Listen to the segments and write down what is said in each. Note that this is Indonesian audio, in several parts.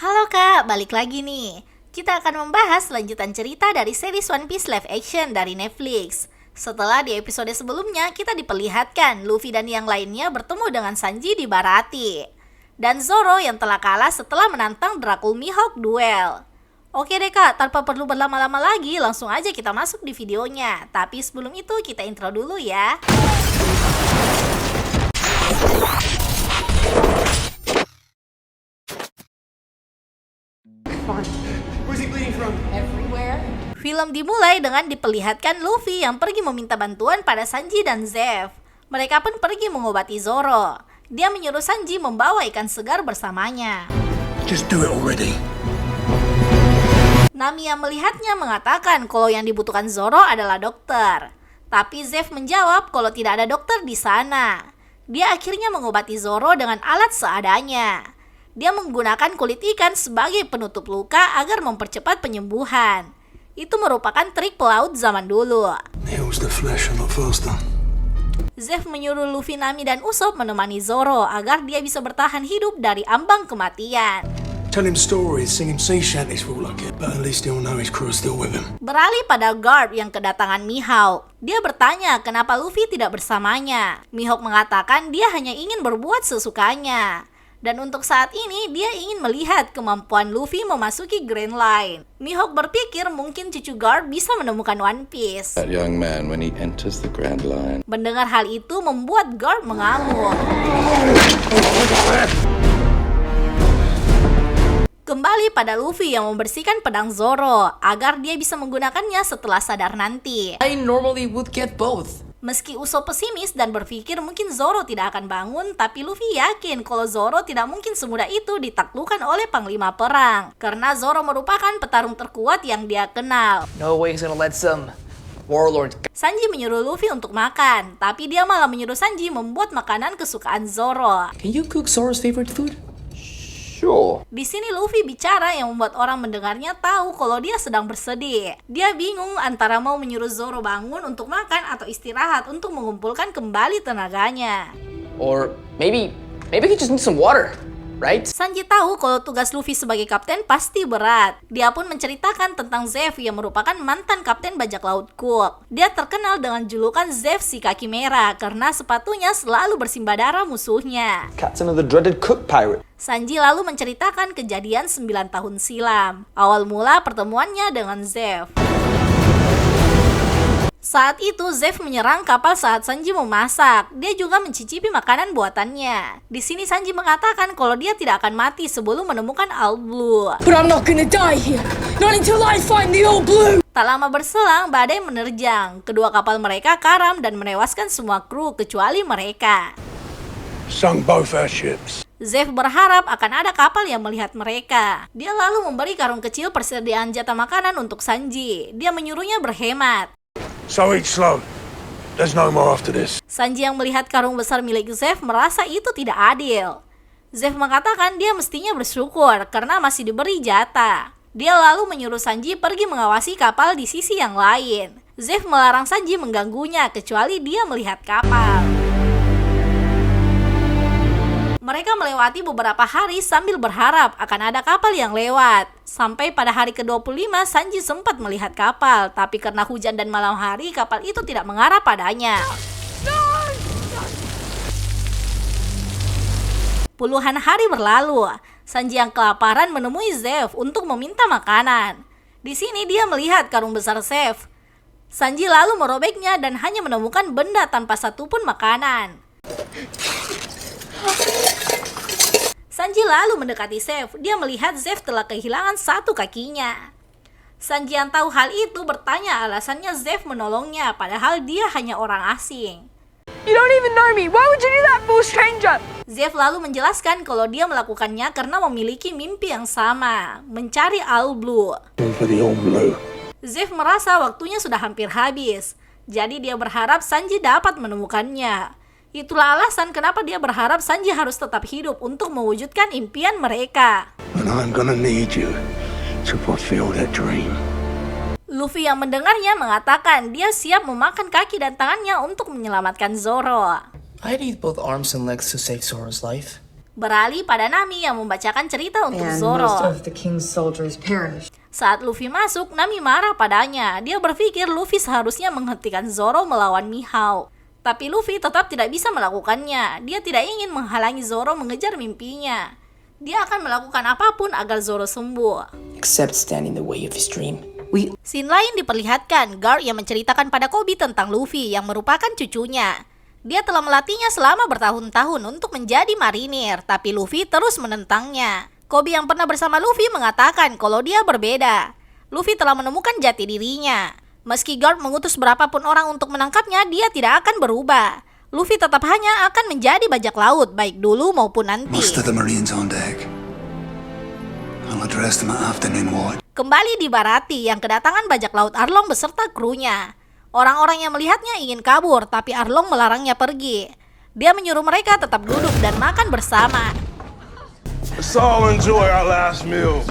Halo Kak, balik lagi nih. Kita akan membahas lanjutan cerita dari series One Piece live action dari Netflix. Setelah di episode sebelumnya, kita diperlihatkan Luffy dan yang lainnya bertemu dengan Sanji di Baratie. Dan Zoro yang telah kalah setelah menantang Dracul Mihawk duel. Oke deh Kak, tanpa perlu berlama-lama lagi, langsung aja kita masuk di videonya. Tapi sebelum itu, kita intro dulu ya. Film dimulai dengan diperlihatkan Luffy yang pergi meminta bantuan pada Sanji dan Zeff. Mereka pun pergi mengobati Zoro. Dia menyuruh Sanji membawa ikan segar bersamanya. Just do it already. Nami yang melihatnya mengatakan kalau yang dibutuhkan Zoro adalah dokter. Tapi Zeff menjawab kalau tidak ada dokter di sana. Dia akhirnya mengobati Zoro dengan alat seadanya. Dia menggunakan kulit ikan sebagai penutup luka agar mempercepat penyembuhan. Itu merupakan trik pelaut zaman dulu. Heals the flesh a lot faster. Zeff menyuruh Luffy, Nami, dan Usopp menemani Zoro agar dia bisa bertahan hidup dari ambang kematian. Tell him stories, sing him sea shanties for all I get, but at least he'll know his crew is still with him. Beralih pada Garp yang kedatangan Mihawk. Dia bertanya kenapa Luffy tidak bersamanya. Mihawk mengatakan dia hanya ingin berbuat sesukanya. Dan untuk saat ini, dia ingin melihat kemampuan Luffy memasuki Grand Line. Mihawk berpikir mungkin cucu Garp bisa menemukan One Piece. That young man when he enters the Grand Line. Mendengar hal itu membuat Garp mengamuk. Kembali pada Luffy yang membersihkan pedang Zoro agar dia bisa menggunakannya setelah sadar nanti. I normally would get both. Meski Usopp pesimis dan berpikir mungkin Zoro tidak akan bangun, tapi Luffy yakin kalau Zoro tidak mungkin semudah itu ditaklukkan oleh Panglima Perang. Karena Zoro merupakan petarung terkuat yang dia kenal. No way he's gonna let some warlord. Sanji menyuruh Luffy untuk makan, tapi dia malah menyuruh Sanji membuat makanan kesukaan Zoro. Can you cook Zoro's favorite food? Sure. Di sini Luffy bicara yang membuat orang mendengarnya tahu kalau dia sedang bersedih. Dia bingung antara mau menyuruh Zoro bangun untuk makan atau istirahat untuk mengumpulkan kembali tenaganya. Or maybe he just needs some water, right? Sanji tahu kalau tugas Luffy sebagai kapten pasti berat. Dia pun menceritakan tentang Zeff yang merupakan mantan kapten bajak laut Cook. Dia terkenal dengan julukan Zeff si kaki merah karena sepatunya selalu bersimbah darah musuhnya. Captain of the dreaded Cook Pirate. Sanji lalu menceritakan kejadian 9 tahun silam. Awal mula pertemuannya dengan Zeff. Saat itu Zeff menyerang kapal saat Sanji memasak. Dia juga mencicipi makanan buatannya. Di sini Sanji mengatakan kalau dia tidak akan mati sebelum menemukan All Blue. But I'm not gonna die here. Not until I find the All Blue. Tak lama berselang, badai menerjang. Kedua kapal mereka karam dan menewaskan semua kru kecuali mereka. Sunk both our ships. Zeff berharap akan ada kapal yang melihat mereka. Dia lalu memberi karung kecil persediaan jatah makanan untuk Sanji. Dia menyuruhnya berhemat. So eat slow. There's no more after this. Sanji yang melihat karung besar milik Zeff merasa itu tidak adil. Zeff mengatakan dia mestinya bersyukur karena masih diberi jatah. Dia lalu menyuruh Sanji pergi mengawasi kapal di sisi yang lain. Zeff melarang Sanji mengganggunya kecuali dia melihat kapal. Mereka melewati beberapa hari sambil berharap akan ada kapal yang lewat. Sampai pada hari ke-25, Sanji sempat melihat kapal. Tapi karena hujan dan malam hari, kapal itu tidak mengarah padanya. Puluhan hari berlalu. Sanji yang kelaparan menemui Zeff untuk meminta makanan. Di sini dia melihat karung besar Zeff. Sanji lalu merobeknya dan hanya menemukan benda tanpa satupun makanan. Sanji lalu mendekati Zeff. Dia melihat Zeff telah kehilangan satu kakinya. Sanji yang tahu hal itu bertanya alasannya Zeff menolongnya, padahal dia hanya orang asing. You don't even know me. Why would you do that for a stranger? Zeff lalu menjelaskan kalau dia melakukannya karena memiliki mimpi yang sama, mencari All Blue. For the All Blue. Zeff merasa waktunya sudah hampir habis, jadi dia berharap Sanji dapat menemukannya. Itulah alasan kenapa dia berharap Sanji harus tetap hidup untuk mewujudkan impian mereka. And I'm gonna need you to fulfill that dream. Luffy yang mendengarnya mengatakan dia siap memakan kaki dan tangannya untuk menyelamatkan Zoro. I'd eat both arms and legs to save Zoro's life. Beralih pada Nami yang membacakan cerita untuk And Zoro. most of the king's soldiers perished. Saat Luffy masuk, Nami marah padanya. Dia berpikir Luffy seharusnya menghentikan Zoro melawan Mihawk. Tapi Luffy tetap tidak bisa melakukannya. Dia tidak ingin menghalangi Zoro mengejar mimpinya. Dia akan melakukan apapun agar Zoro sembuh. Except stand in the way of his dream. Scene lain diperlihatkan Garp yang menceritakan pada Koby tentang Luffy yang merupakan cucunya. Dia telah melatihnya selama bertahun-tahun untuk menjadi marinir, tapi Luffy terus menentangnya. Koby yang pernah bersama Luffy mengatakan kalau dia berbeda. Luffy telah menemukan jati dirinya. Meski Garp mengutus berapapun orang untuk menangkapnya, dia tidak akan berubah. Luffy tetap hanya akan menjadi bajak laut, baik dulu maupun nanti. Most of the Marines on deck. I'll address them at afternoon watch. Kembali di Baratie yang kedatangan bajak laut Arlong beserta krunya. Orang-orang yang melihatnya ingin kabur, tapi Arlong melarangnya pergi. Dia menyuruh mereka tetap duduk dan makan bersama. Let's all enjoy our last meal.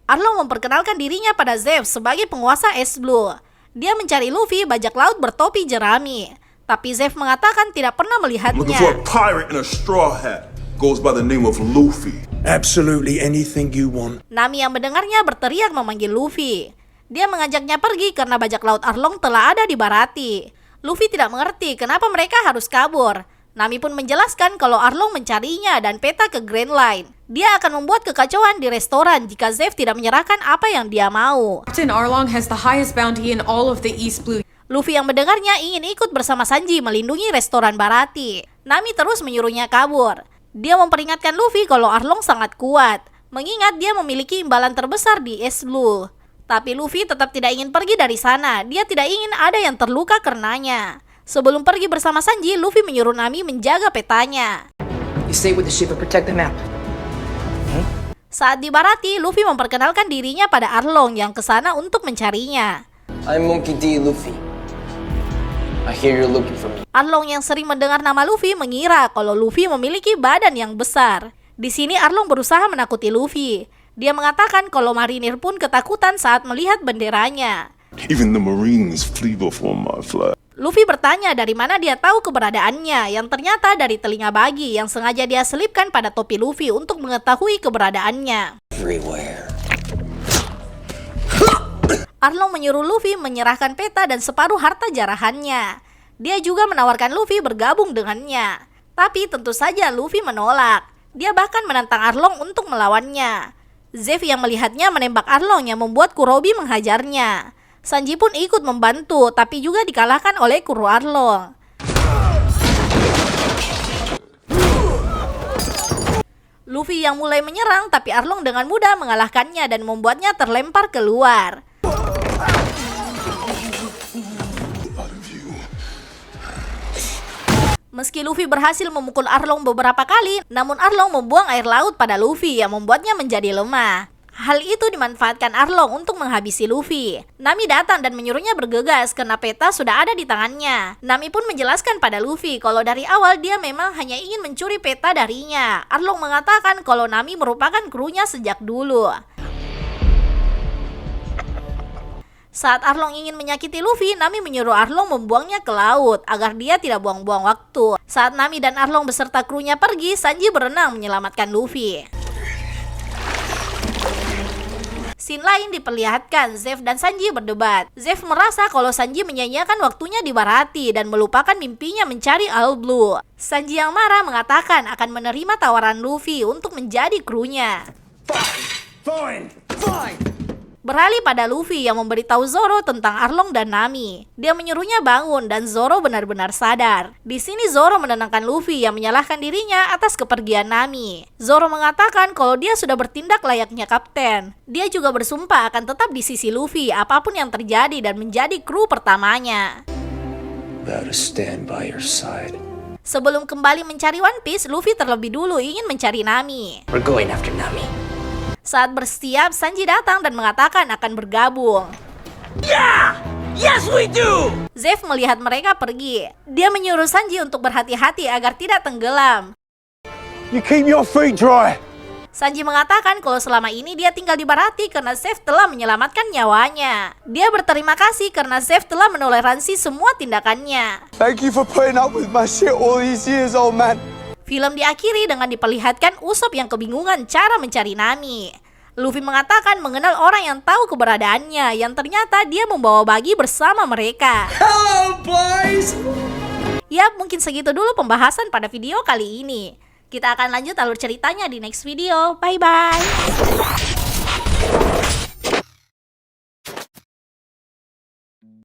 Arlong memperkenalkan dirinya pada Zeff sebagai penguasa Es Blue. Dia mencari Luffy, bajak laut bertopi jerami. Tapi Zeff mengatakan tidak pernah Looking for a melihatnya. pirate in a straw hat. Goes by the name of Luffy. Absolutely anything you want. Nami yang mendengarnya berteriak memanggil Luffy. Dia mengajaknya pergi karena bajak laut Arlong telah ada di Baratie. Luffy tidak mengerti kenapa mereka harus kabur. Nami pun menjelaskan kalau Arlong mencarinya dan peta ke Grand Line. Dia akan membuat kekacauan di restoran jika Zeff tidak menyerahkan apa yang dia mau. Captain Arlong has the highest bounty in all of the East Blue. Luffy yang mendengarnya ingin ikut bersama Sanji melindungi restoran Baratie. Nami terus menyuruhnya kabur. Dia memperingatkan Luffy kalau Arlong sangat kuat, mengingat dia memiliki imbalan terbesar di Es Blue. Tapi Luffy tetap tidak ingin pergi dari sana. Dia tidak ingin ada yang terluka karenanya. Sebelum pergi bersama Sanji, Luffy menyuruh Nami menjaga petanya. You stay with the ship and protect the map. Saat di Baratie, Luffy memperkenalkan dirinya pada Arlong yang kesana untuk mencarinya. I'm Monkey D. Luffy. I hear you're looking for me. Arlong yang sering mendengar nama Luffy mengira kalau Luffy memiliki badan yang besar. Di sini Arlong berusaha menakuti Luffy. Dia mengatakan kalau marinir pun ketakutan saat melihat benderanya. Even the Marines flee before my flag. Luffy bertanya dari mana dia tahu keberadaannya, yang ternyata dari telinga bagi yang sengaja dia selipkan pada topi Luffy untuk mengetahui keberadaannya. Everywhere. Arlong menyuruh Luffy menyerahkan peta dan separuh harta jarahannya. Dia juga menawarkan Luffy bergabung dengannya. Tapi tentu saja Luffy menolak. Dia bahkan menantang Arlong untuk melawannya. Zeff yang melihatnya menembak Arlong yang membuat Kurobi menghajarnya. Sanji pun ikut membantu, tapi juga dikalahkan oleh kru Arlong. Luffy yang mulai menyerang, tapi Arlong dengan mudah mengalahkannya dan membuatnya terlempar keluar. Meski Luffy berhasil memukul Arlong beberapa kali, namun Arlong membuang air laut pada Luffy yang membuatnya menjadi lemah. Hal itu dimanfaatkan Arlong untuk menghabisi Luffy. Nami datang dan menyuruhnya bergegas karena peta sudah ada di tangannya. Nami pun menjelaskan pada Luffy kalau dari awal dia memang hanya ingin mencuri peta darinya. Arlong mengatakan kalau Nami merupakan krunya sejak dulu. Saat Arlong ingin menyakiti Luffy, Nami menyuruh Arlong membuangnya ke laut agar dia tidak buang-buang waktu. Saat Nami dan Arlong beserta krunya pergi, Sanji berenang menyelamatkan Luffy. Scene lain diperlihatkan Zeff dan Sanji berdebat. Zeff merasa kalau Sanji menyia-nyiakan waktunya di Baratie dan melupakan mimpinya mencari All Blue. Sanji yang marah mengatakan akan menerima tawaran Luffy untuk menjadi krunya. Fine. Beralih pada Luffy yang memberitahu Zoro tentang Arlong dan Nami. Dia menyuruhnya bangun dan Zoro benar-benar sadar. Di sini Zoro menenangkan Luffy yang menyalahkan dirinya atas kepergian Nami. Zoro mengatakan kalau dia sudah bertindak layaknya kapten. Dia juga bersumpah akan tetap di sisi Luffy apapun yang terjadi dan menjadi kru pertamanya. Vow to stand by your side. Sebelum kembali mencari One Piece, Luffy terlebih dulu ingin mencari Nami. We're going after Nami. Saat bersiap, Sanji datang dan mengatakan akan bergabung. Yes, we do! Zeff melihat mereka pergi. Dia menyuruh Sanji untuk berhati-hati agar tidak tenggelam. You keep your feet dry. Sanji mengatakan kalau selama ini dia tinggal di Baratie karena Zeff telah menyelamatkan nyawanya. Dia berterima kasih karena Zeff telah menoleransi semua tindakannya. Thank you for putting up with my shit all these years, old man. Film diakhiri dengan diperlihatkan Usopp yang kebingungan cara mencari Nami. Luffy mengatakan mengenal orang yang tahu keberadaannya, yang ternyata dia membawa Buggy bersama mereka. Hello, boys! Yap, mungkin segitu dulu pembahasan pada video kali ini. Kita akan lanjut alur ceritanya di next video. Bye-bye!